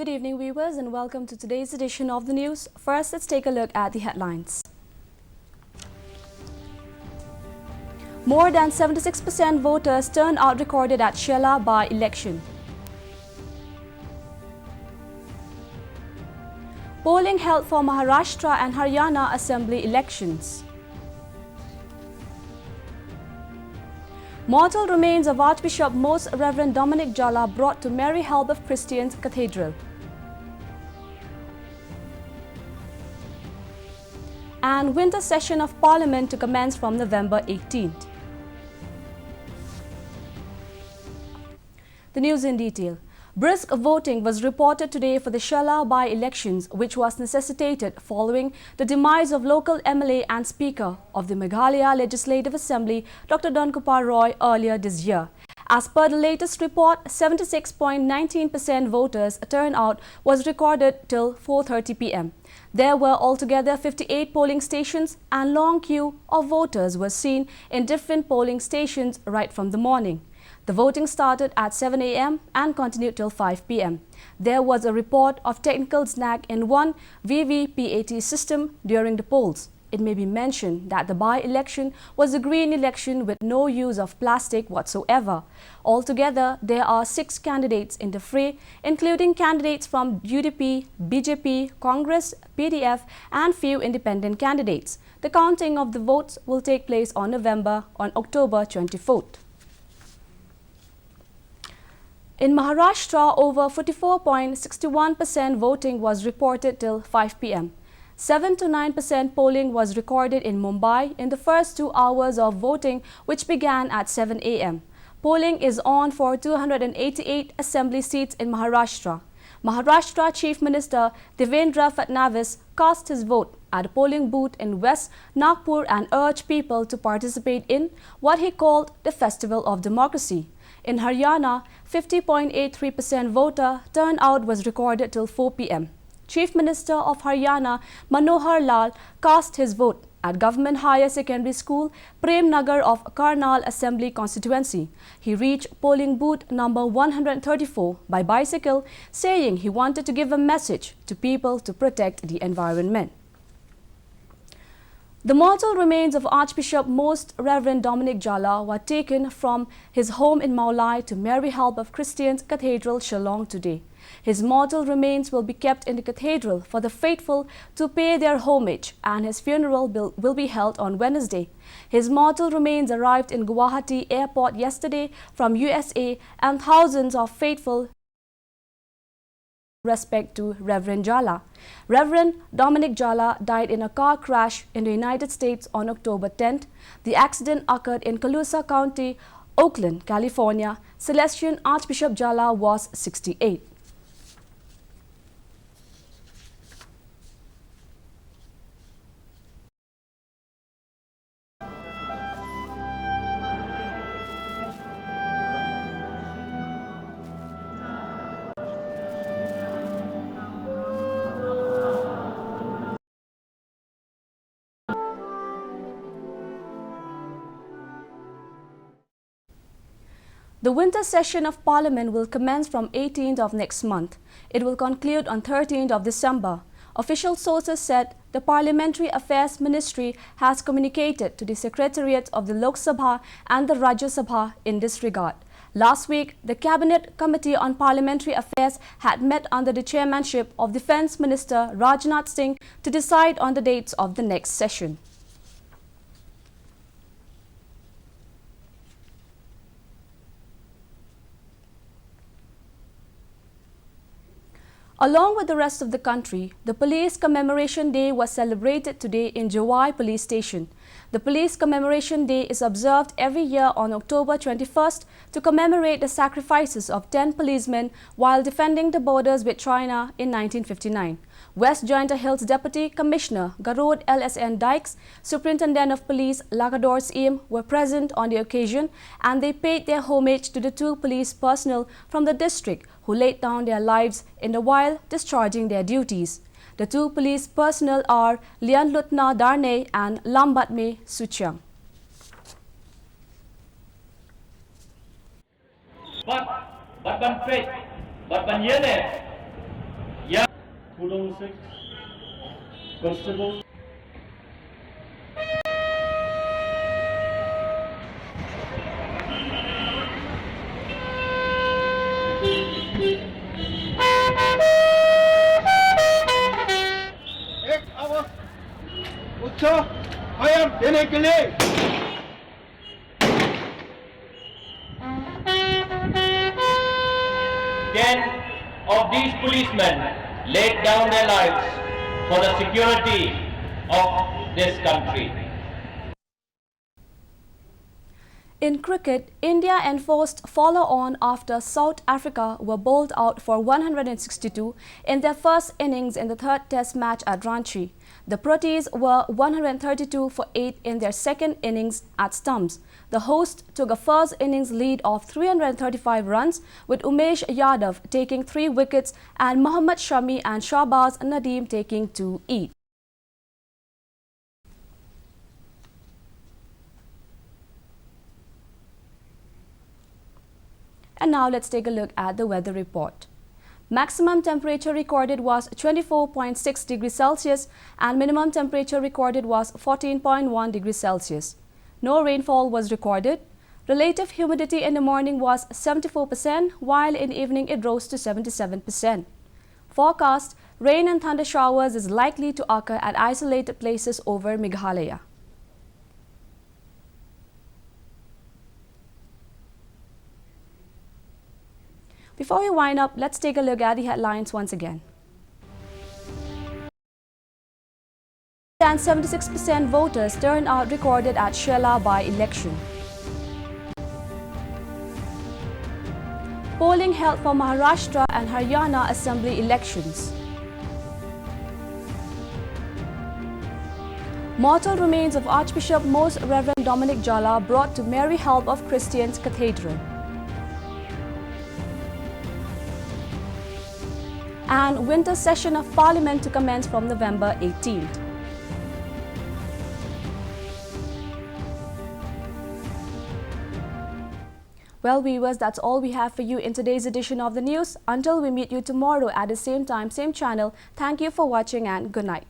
Good evening, viewers, and welcome to today's edition of the news. First, let's take a look at the headlines. More than 76% voters turnout recorded at Shela by-election. Polling held for Maharashtra and Haryana Assembly elections. Mortal remains of Archbishop Most Reverend Dominic Jala brought to Mary Help of Christians Cathedral. And winter session of Parliament to commence from November 18th. The news in detail. Brisk voting was reported today for the Shela by-elections, which was necessitated following the demise of local MLA and Speaker of the Meghalaya Legislative Assembly, Dr. Donkupar Roy, earlier this year. As per the latest report, 76.19% voters turnout was recorded till 4:30 p.m. There were altogether 58 polling stations and long queue of voters were seen in different polling stations right from the morning. The voting started at 7 a.m. and continued till 5 p.m. There was a report of technical snag in one VVPAT system during the polls. It may be mentioned that the by-election was a green election with no use of plastic whatsoever. Altogether, there are 6 candidates in the fray, including candidates from UDP, BJP, Congress, PDF and few independent candidates. The counting of the votes will take place on October 24th. In Maharashtra, over 44.61% voting was reported till 5 p.m. 7 to 9% polling was recorded in Mumbai in the first 2 hours of voting, which began at 7 a.m. Polling is on for 288 assembly seats in Maharashtra. Maharashtra Chief Minister Devendra Fadnavis cast his vote at a polling booth in West Nagpur and urged people to participate in what he called the Festival of Democracy. In Haryana, 50.83% voter turnout was recorded till 4 p.m. Chief Minister of Haryana Manohar Lal cast his vote at Government Higher Secondary School, Prem Nagar of Karnal Assembly constituency. He reached polling booth number 134 by bicycle, saying he wanted to give a message to people to protect the environment. The mortal remains of Archbishop Most Reverend Dominic Jala were taken from his home in Maulai to Mary Help of Christians Cathedral, Shillong today. His mortal remains will be kept in the cathedral for the faithful to pay their homage, and his funeral will be held on Wednesday. His mortal remains arrived in Guwahati Airport yesterday from USA, and thousands of faithful respect to Reverend Jala. Reverend Dominic Jala died in a car crash in the United States on October 10th. The accident occurred in Colusa County, Oakland, California. Celestian Archbishop Jala was 68. The winter session of Parliament will commence from 18th of next month. It will conclude on 13th of December. Official sources said the Parliamentary Affairs Ministry has communicated to the Secretariat of the Lok Sabha and the Rajya Sabha in this regard. Last week, the Cabinet Committee on Parliamentary Affairs had met under the chairmanship of Defence Minister Rajnath Singh to decide on the dates of the next session. Along with the rest of the country, the Police Commemoration Day was celebrated today in Jawai Police Station. The Police Commemoration Day is observed every year on October 21st to commemorate the sacrifices of 10 policemen while defending the borders with China in 1959. West Jointer Hills Deputy Commissioner Garod LSN Dykes, Superintendent of Police Lakador Siem were present on the occasion, and they paid their homage to the 2 police personnel from the district who laid down their lives in the while discharging their duties. The 2 police personnel are Lianlutna Darne and Lambatme Suchiang. But ban faith, but ban yene, Pudong 6, Constable. एक आवाज उच्च fire देने के लिए Ten of these policemen laid down their lives for the security of this country. In cricket, India enforced follow-on after South Africa were bowled out for 162 in their first innings in the third Test match at Ranchi. The Proteas were 132 for 8 in their second innings at Stumps. The host took a first innings lead of 335 runs, with Umesh Yadav taking 3 wickets and Mohammad Shami and Shahbaz Nadeem taking 2 each. And now let's take a look at the weather report. Maximum temperature recorded was 24.6 degrees Celsius and minimum temperature recorded was 14.1 degrees Celsius. No rainfall was recorded. Relative humidity in the morning was 74%, while in the evening it rose to 77%. Forecast: rain and thunder showers is likely to occur at isolated places over Meghalaya. Before we wind up, let's take a look at the headlines once again. And 76% voters turnout recorded at Shela by-election. Polling held for Maharashtra and Haryana Assembly elections. Mortal remains of Archbishop Most Reverend Dominic Jala brought to Mary Help of Christians Cathedral. And winter session of Parliament to commence from November 18th. Well, viewers, that's all we have for you in today's edition of the news. Until we meet you tomorrow at the same time, same channel, thank you for watching and good night.